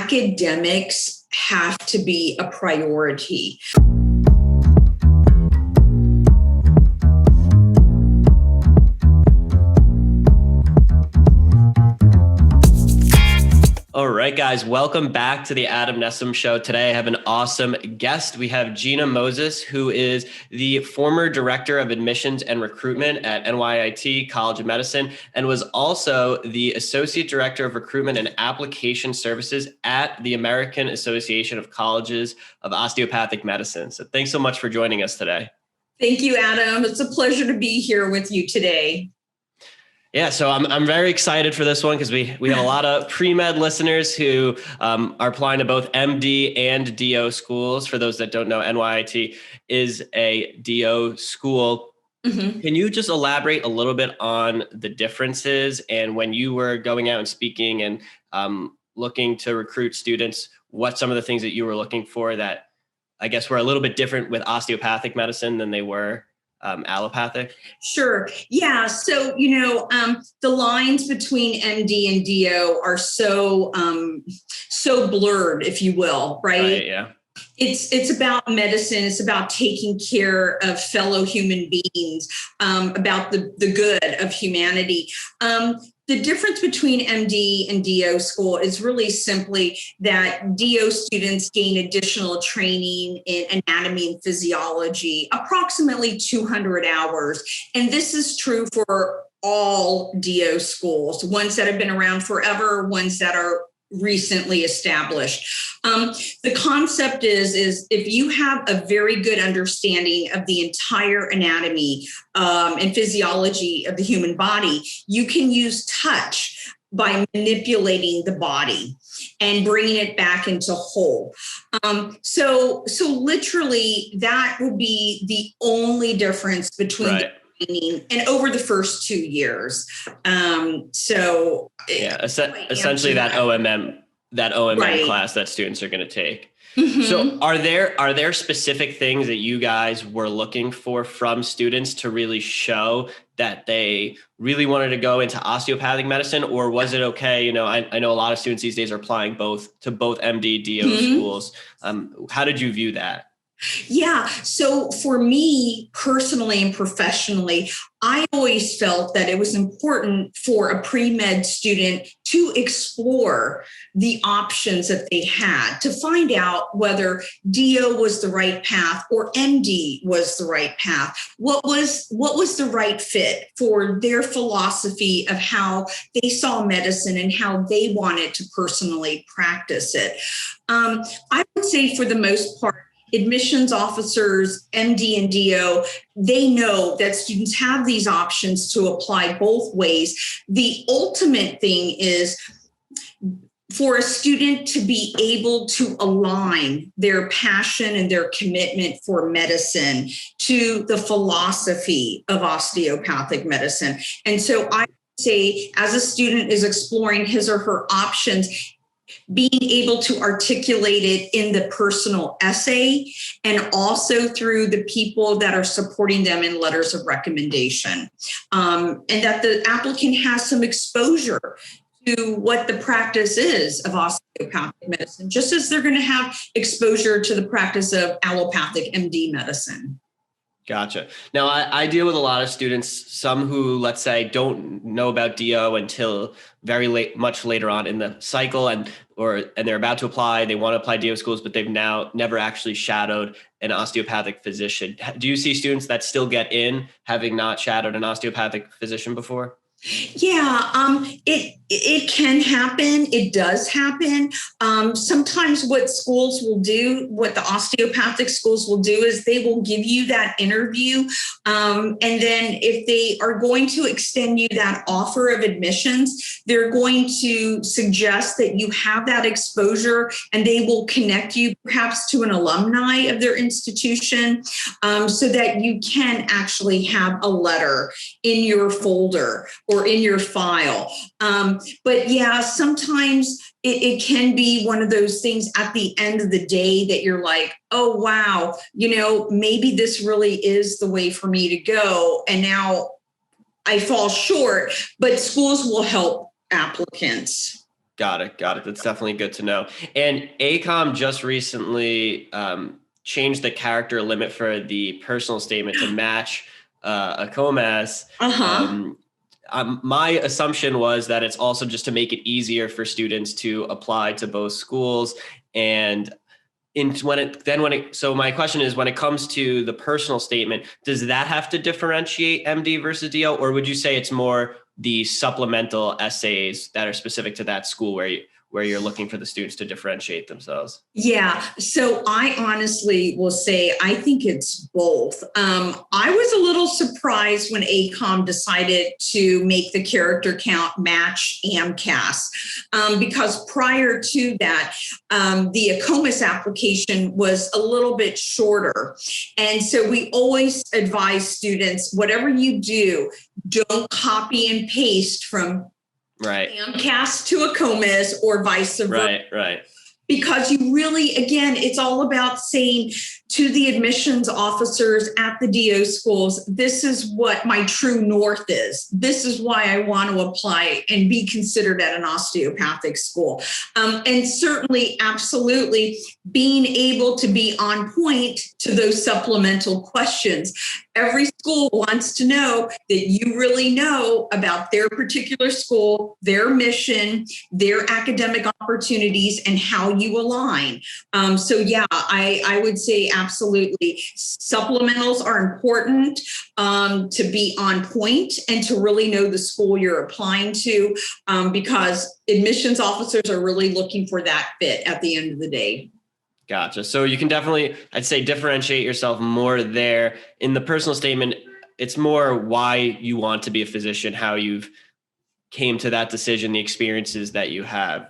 academics have to be a priority. All right, guys, welcome back to the Adam Nessum Show. Today I have an awesome guest. We have Gina Moses, who is the former Director of Admissions and Recruitment at NYIT College of Medicine, and was also the Associate Director of Recruitment and Application Services at the American Association of Colleges of Osteopathic Medicine. So thanks so much for joining us today. Thank you, Adam. It's a pleasure to be here with you today. Yeah, so I'm very excited for this one because we have a lot of pre-med listeners who are applying to both MD and DO schools. For those that don't know, NYIT is a DO school. Mm-hmm. Can you just elaborate a little bit on the differences, and when you were going out and speaking and looking to recruit students, what some of the things that you were looking for that I guess were a little bit different with osteopathic medicine than they were allopathic? Sure. Yeah. So, the lines between MD and DO are so blurred, if you will, right? Yeah. It's about medicine. It's about taking care of fellow human beings, about the good of humanity. The difference between MD and DO school is really simply that DO students gain additional training in anatomy and physiology, approximately 200 hours. And this is true for all DO schools, ones that have been around forever, ones that are recently established. The concept is if you have a very good understanding of the entire anatomy and physiology of the human body, you can use touch by manipulating the body and bringing it back into whole. So literally that would be the only difference between right. And over the first 2 years. Essentially that OMM right. class that students are going to take. Mm-hmm. So are there specific things that you guys were looking for from students to really show that they really wanted to go into osteopathic medicine, or was it okay? I know a lot of students these days are applying to both MD, DO mm-hmm. schools. How did you view that? Yeah. So for me personally and professionally, I always felt that it was important for a pre-med student to explore the options that they had to find out whether DO was the right path or MD was the right path. What was the right fit for their philosophy of how they saw medicine and how they wanted to personally practice it. I would say for the most part, admissions officers, MD and DO, they know that students have these options to apply both ways. The ultimate thing is for a student to be able to align their passion and their commitment for medicine to the philosophy of osteopathic medicine. And so I would say as a student is exploring his or her options, being able to articulate it in the personal essay and also through the people that are supporting them in letters of recommendation. And that the applicant has some exposure to what the practice is of osteopathic medicine, just as they're going to have exposure to the practice of allopathic MD medicine. Gotcha. Now, I deal with a lot of students, some who, let's say, don't know about DO until much later on in the cycle, and they're about to apply. They want to apply DO schools, but they've now never actually shadowed an osteopathic physician. Do you see students that still get in having not shadowed an osteopathic physician before? Yeah, it can happen. It does happen. Sometimes what the osteopathic schools will do is they will give you that interview. And then if they are going to extend you that offer of admissions, they're going to suggest that you have that exposure, and they will connect you perhaps to an alumni of their institution, so that you can actually have a letter in your folder or in your file. But yeah, sometimes it can be one of those things at the end of the day that you're like, oh, wow, maybe this really is the way for me to go. And now I fall short, but schools will help applicants. Got it. Got it. That's definitely good to know. And ACOM just recently changed the character limit for the personal statement to match a COMAS. Uh-huh. My assumption was that it's also just to make it easier for students to apply to both schools. And so my question is, when it comes to the personal statement, does that have to differentiate MD versus DO, or would you say it's more the supplemental essays that are specific to that school where you're looking for the students to differentiate themselves? Yeah, so I honestly will say I think it's both. I was a little surprised when ACOM decided to make the character count match AMCAS, because prior to that, the ACOMAS application was a little bit shorter. And so we always advise students, whatever you do, don't copy and paste from Right. AMCAS to ACOMAS or vice versa. Right. Because you really, again, it's all about saying to the admissions officers at the DO schools, this is what my true north is. This is why I want to apply and be considered at an osteopathic school. And certainly, absolutely, being able to be on point to those supplemental questions. Every school wants to know that you really know about their particular school, their mission, their academic opportunities, and how you align. So yeah, I would say absolutely. Supplementals are important to be on point and to really know the school you're applying to, because admissions officers are really looking for that fit at the end of the day. Gotcha. So you can definitely, I'd say, differentiate yourself more there. In the personal statement, it's more why you want to be a physician, how you've came to that decision, the experiences that you have.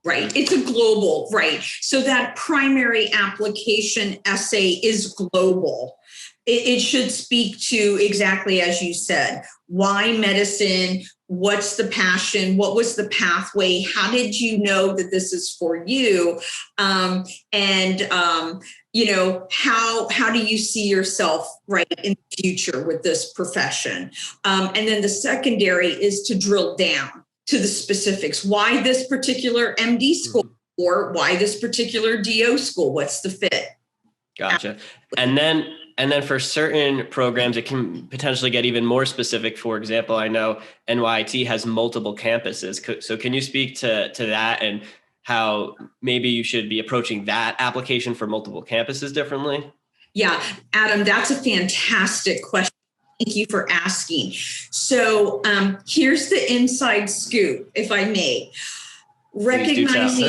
Right. It's a global, right. So that primary application essay is global. It should speak to exactly as you said, why medicine, what's the passion, what was the pathway, how did you know that this is for you? You know, how do you see yourself right in the future with this profession? And then the secondary is to drill down to the specifics. Why this particular MD school or why this particular DO school? What's the fit? Gotcha. And then for certain programs, it can potentially get even more specific. For example, I know NYIT has multiple campuses. So can you speak to that and how maybe you should be approaching that application for multiple campuses differently? Yeah, Adam, that's a fantastic question. Thank you for asking. So here's the inside scoop, if I may. Recognizing,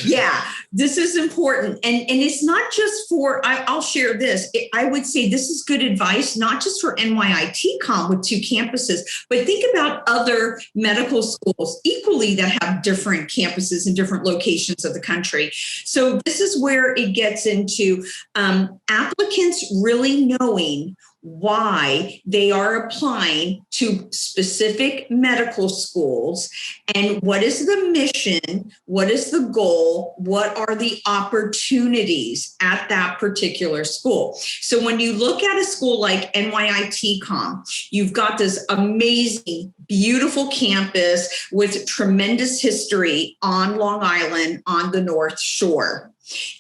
yeah, this is important. And it's not just for, I'll share this. I would say this is good advice, not just for NYIT-COM with 2 campuses, but think about other medical schools equally that have different campuses in different locations of the country. So this is where it gets into applicants really knowing why they are applying to specific medical schools and what is the mission, what is the goal, what are the opportunities at that particular school. So when you look at a school like NYIT-COM, you've got this amazing, beautiful campus with tremendous history on Long Island on the North Shore.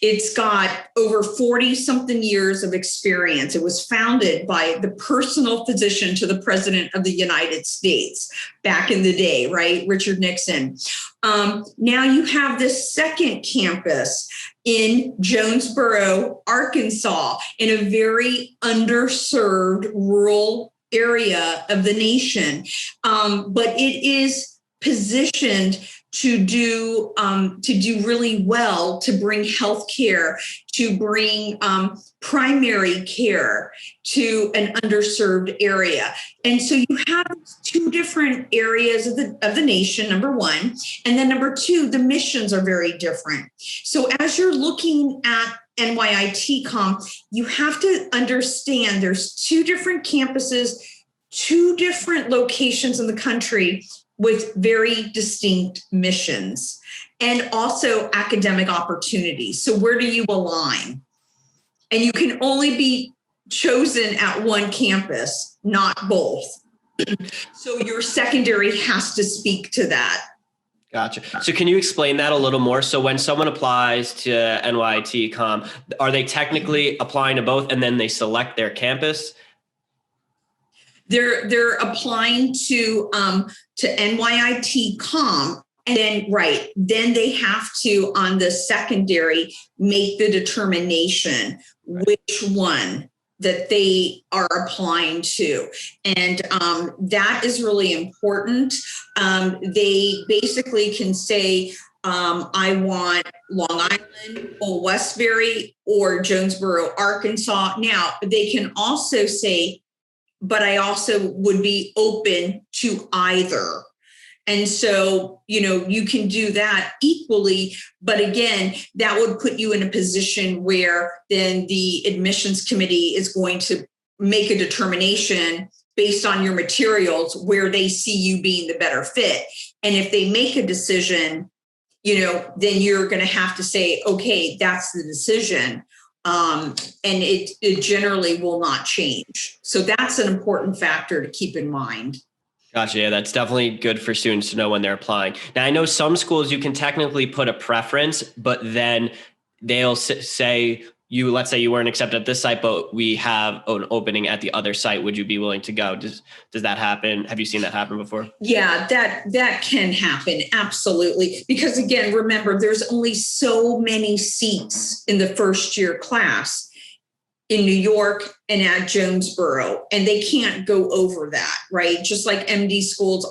It's got over 40 something years of experience. It was founded by the personal physician to the President of the United States back in the day, right? Richard Nixon. Now you have this second campus in Jonesboro, Arkansas, in a very underserved rural area of the nation. But it is positioned to do really well, to bring healthcare, to bring primary care to an underserved area. And so you have 2 different areas of the nation, number one. And then number 2, the missions are very different. So as you're looking at NYIT-COM, you have to understand there's 2 different campuses, 2 different locations in the country with very distinct missions and also academic opportunities. So where do you align? And you can only be chosen at one campus, not both. So your secondary has to speak to that. Gotcha. So can you explain that a little more? So when someone applies to NYIT Com, are they technically applying to both and then they select their campus? They're applying to NYIT Com, and then they have to, on the secondary, make the determination which one that they are applying to. And that is really important. They basically can say, I want Long Island or Westbury or Jonesboro, Arkansas. Now, they can also say, but I also would be open to either. And so, you can do that equally. But again, that would put you in a position where then the admissions committee is going to make a determination based on your materials where they see you being the better fit. And if they make a decision, then you're going to have to say, okay, that's the decision. And it generally will not change. So that's an important factor to keep in mind. Gotcha. Yeah, that's definitely good for students to know when they're applying. Now, I know some schools you can technically put a preference, but then they'll say let's say you weren't accepted at this site, but we have an opening at the other site. Would you be willing to go? Does that happen? Have you seen that happen before? Yeah, that can happen. Absolutely. Because again, remember, there's only so many seats in the first year class in New York and at Jonesboro, and they can't go over that, right? Just like MD schools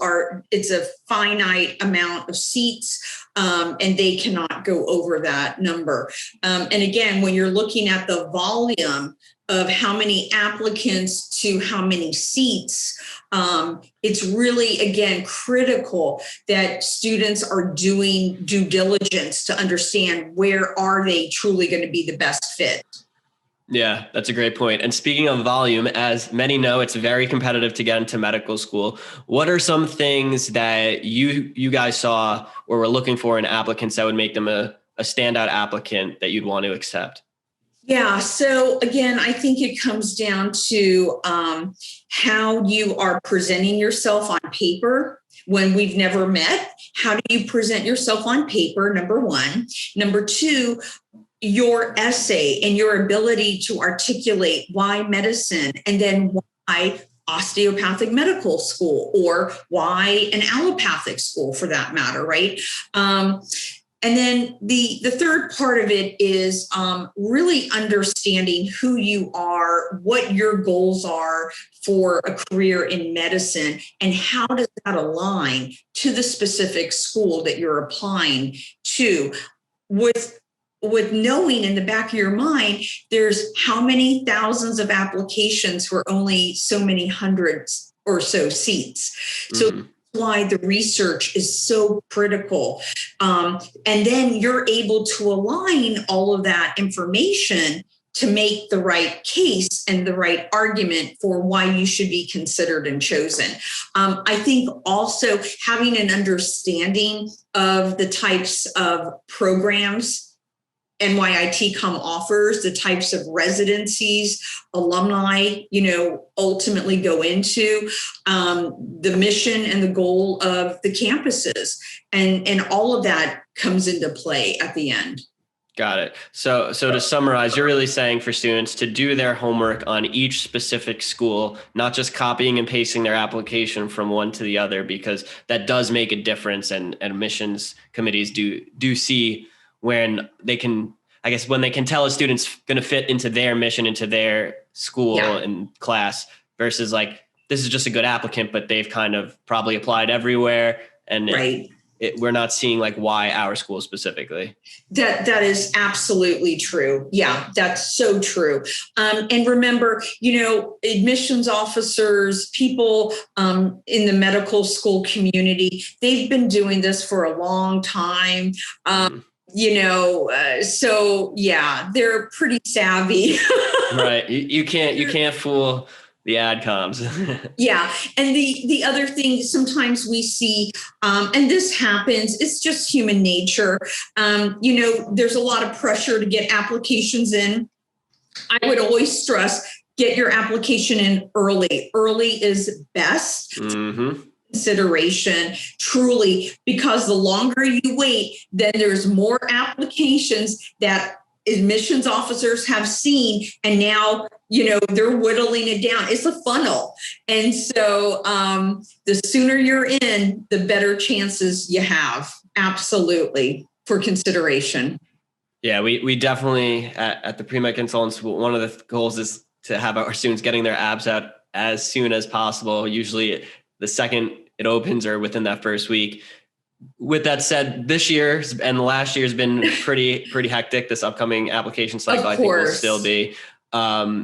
it's a finite amount of seats, and they cannot go over that number. And again, when you're looking at the volume of how many applicants to how many seats, it's really, again, critical that students are doing due diligence to understand where are they truly going to be the best fit. Yeah, that's a great point. And speaking of volume, as many know, it's very competitive to get into medical school. What are some things that you guys saw or were looking for in applicants that would make them a standout applicant that you'd want to accept? Yeah. So again, I think it comes down to how you are presenting yourself on paper when we've never met. How do you present yourself on paper? Number one. Number two, your essay and your ability to articulate why medicine, and then why osteopathic medical school, or why an allopathic school for that matter, right? And then the third part of it is really understanding who you are, what your goals are for a career in medicine, and how does that align to the specific school that you're applying to, with knowing in the back of your mind, there's how many thousands of applications for only so many hundreds or so seats. So that's why the research is so critical. And then you're able to align all of that information to make the right case and the right argument for why you should be considered and chosen. I think also having an understanding of the types of programs NYIT Com offers, the types of residencies alumni, ultimately go into, the mission and the goal of the campuses, and all of that comes into play at the end. Got it. So to summarize, you're really saying for students to do their homework on each specific school, not just copying and pasting their application from one to the other, because that does make a difference. And admissions committees do see when they can, when they can tell a student's going to fit into their mission, into their school and class, versus like, this is just a good applicant, but they've kind of probably applied everywhere. And we're not seeing like why our school specifically. That is absolutely true. Yeah, that's so true. And remember, admissions officers, people in the medical school community, they've been doing this for a long time. So yeah, they're pretty savvy. Right. You can't fool the adcoms. Yeah. And the other thing sometimes we see, and this happens, it's just human nature. There's a lot of pressure to get applications in. I would always stress, get your application in early. Early is best. consideration, truly, because the longer you wait, then there's more applications that admissions officers have seen, and now they're whittling it down. It's a funnel, and so the sooner you're in, the better chances you have, absolutely, for consideration. Yeah, we definitely at the Premed Consultants, one of the goals is to have our students getting their abs out as soon as possible, usually the second it opens or within that first week. With that said, this year and last year has been pretty hectic. This upcoming application cycle, I think, will still be. I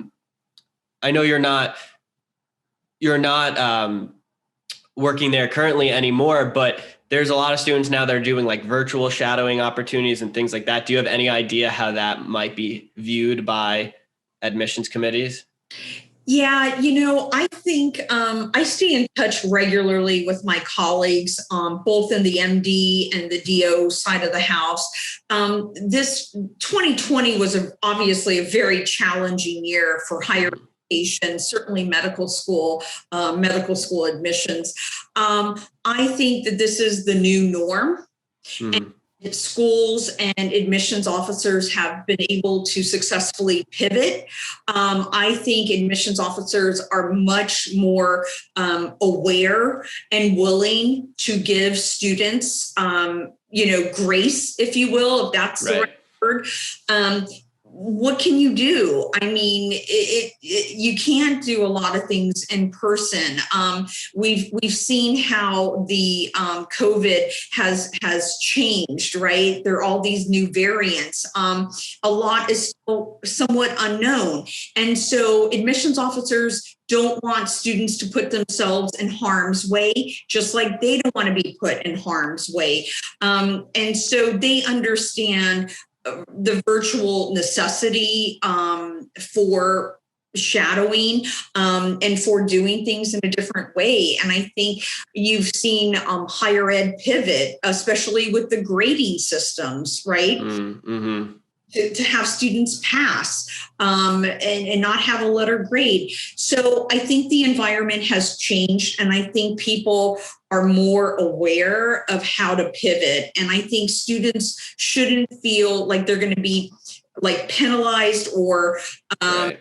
know you're not working there currently anymore, but there's a lot of students now that are doing like virtual shadowing opportunities and things like that. Do you have any idea how that might be viewed by admissions committees? Yeah, I think I stay in touch regularly with my colleagues, both in the MD and the DO side of the house. This 2020 was obviously a very challenging year for higher education, certainly medical school admissions. I think that this is the new norm. And schools and admissions officers have been able to successfully pivot. I think admissions officers are much more aware and willing to give students, grace, if you will, if that's the right word. What can you do? I mean, you can't do a lot of things in person. We've seen how the COVID has changed, right? There are all these new variants. A lot is still somewhat unknown. And so admissions officers don't want students to put themselves in harm's way, just like they don't want to be put in harm's way. And so they understand the virtual necessity for shadowing and for doing things in a different way. And I think you've seen higher ed pivot, especially with the grading systems, right? Mm-hmm. To have students pass and not have a letter grade. So I think the environment has changed, and I think people are more aware of how to pivot. And I think students shouldn't feel like they're going to be like penalized or not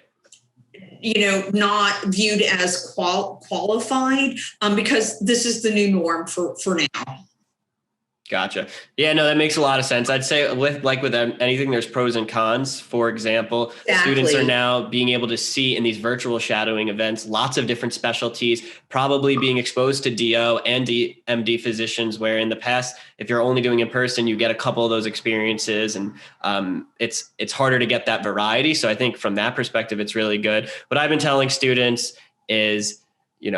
viewed as qualified because this is the new norm for now. Gotcha. Yeah, no, that makes a lot of sense. I'd say with anything, there's pros and cons. For example, Students are now being able to see in these virtual shadowing events, lots of different specialties, probably being exposed to DO and MD physicians, where in the past, if you're only doing in person, you get a couple of those experiences, and it's harder to get that variety. So I think from that perspective, it's really good. What I've been telling students is,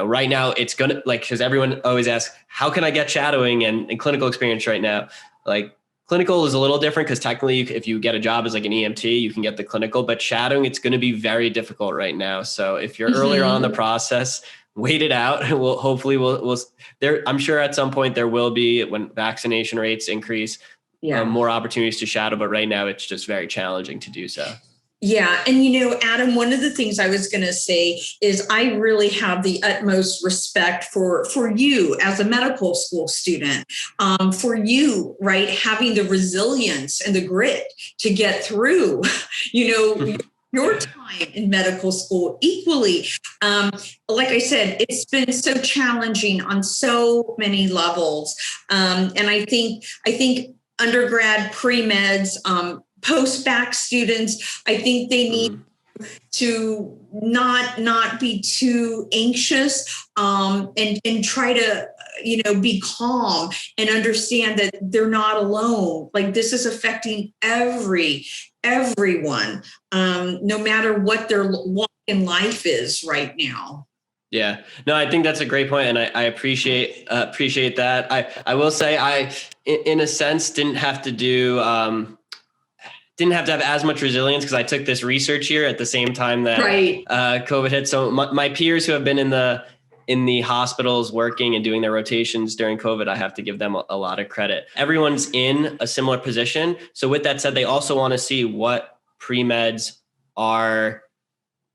right now it's going to because everyone always asks, how can I get shadowing and clinical experience right now? Like clinical is a little different because technically if you get a job as like an EMT, you can get the clinical, but shadowing, it's going to be very difficult right now. So if you're earlier on in the process, wait it out. We'll there. I'm sure at some point there will be, when vaccination rates increase, more opportunities to shadow, but right now it's just very challenging to do so. Yeah. And, Adam, one of the things I was going to say is I really have the utmost respect for you as a medical school student, for you, right, having the resilience and the grit to get through, your time in medical school equally. Like I said, it's been so challenging on so many levels. And I think undergrad, pre-meds, post-bac students, I think they need to not be too anxious and try to be calm and understand that they're not alone. Like this is affecting everyone, no matter what their walk in life is right now. Yeah, no, I think that's a great point, and I appreciate that. I will say I, in a sense, didn't have to have as much resilience because I took this research year at the same time that COVID hit. So my peers who have been in the hospitals working and doing their rotations during COVID, I have to give them a lot of credit. Everyone's in a similar position. So with that said, they also want to see what pre-meds are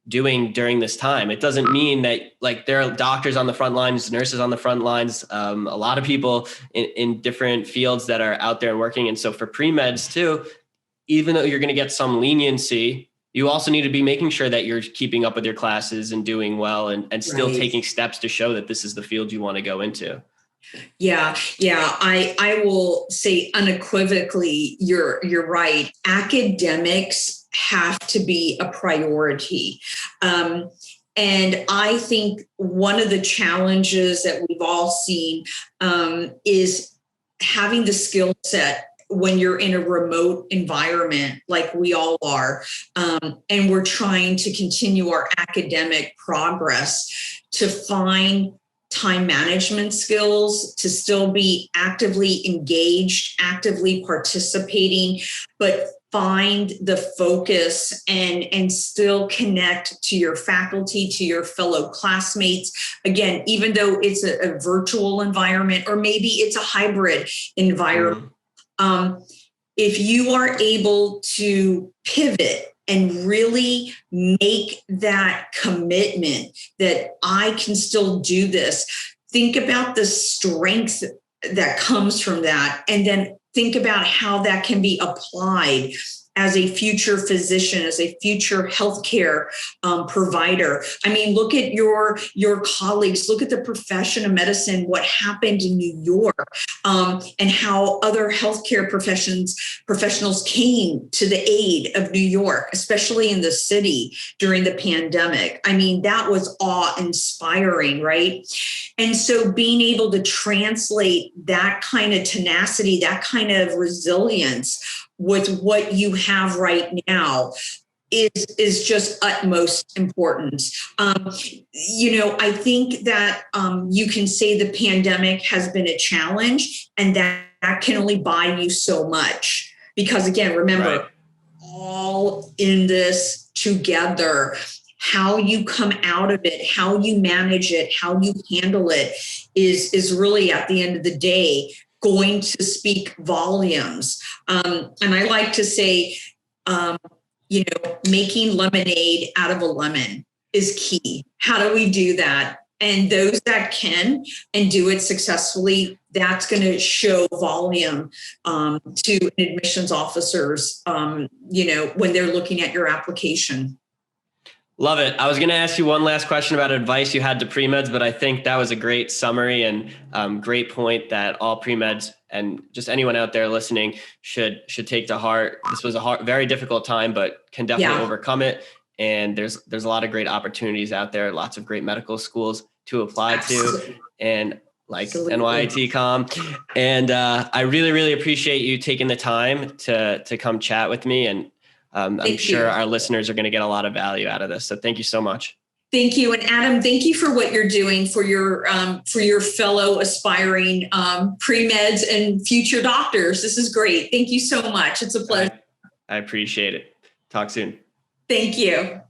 doing during this time. It doesn't mean that like there are doctors on the front lines, nurses on the front lines, a lot of people in different fields that are out there and working. And so for pre-meds too, even though you're going to get some leniency, you also need to be making sure that you're keeping up with your classes and doing well and still Right. taking steps to show that this is the field you want to go into. Yeah. I will say unequivocally, you're right. Academics have to be a priority. And I think one of the challenges that we've all seen is having the skill set when you're in a remote environment like we all are, and we're trying to continue our academic progress, to find time management skills, to still be actively engaged, actively participating, but find the focus and still connect to your faculty, to your fellow classmates. Again, even though it's a virtual environment, or maybe it's a hybrid environment, if you are able to pivot and really make that commitment that I can still do this, think about the strength that comes from that, and then think about how that can be applied as a future physician, as a future healthcare provider. I mean, look at your colleagues, look at the profession of medicine, what happened in New York, and how other healthcare professionals came to the aid of New York, especially in the city during the pandemic. I mean, that was awe-inspiring, right? And so being able to translate that kind of tenacity, that kind of resilience with what you have right now is just utmost importance. I think that you can say the pandemic has been a challenge, and that can only buy you so much. Because again, remember, right, all in this together. How you come out of it, how you manage it, how you handle it is really, at the end of the day, going to speak volumes. And I like to say, making lemonade out of a lemon is key. How do we do that? And those that can and do it successfully, that's going to show volume to admissions officers, when they're looking at your application. Love it. I was going to ask you one last question about advice you had to pre-meds, but I think that was a great summary and great point that all pre-meds and just anyone out there listening should take to heart. This was a very difficult time, but can definitely overcome it. And there's a lot of great opportunities out there, lots of great medical schools to apply to, and like NYIT Com. And I really, really appreciate you taking the time to come chat with me. And I'm sure our listeners are going to get a lot of value out of this. So thank you so much. Thank you. And Adam, thank you for what you're doing for your fellow aspiring pre-meds and future doctors. This is great. Thank you so much. It's a pleasure. I appreciate it. Talk soon. Thank you.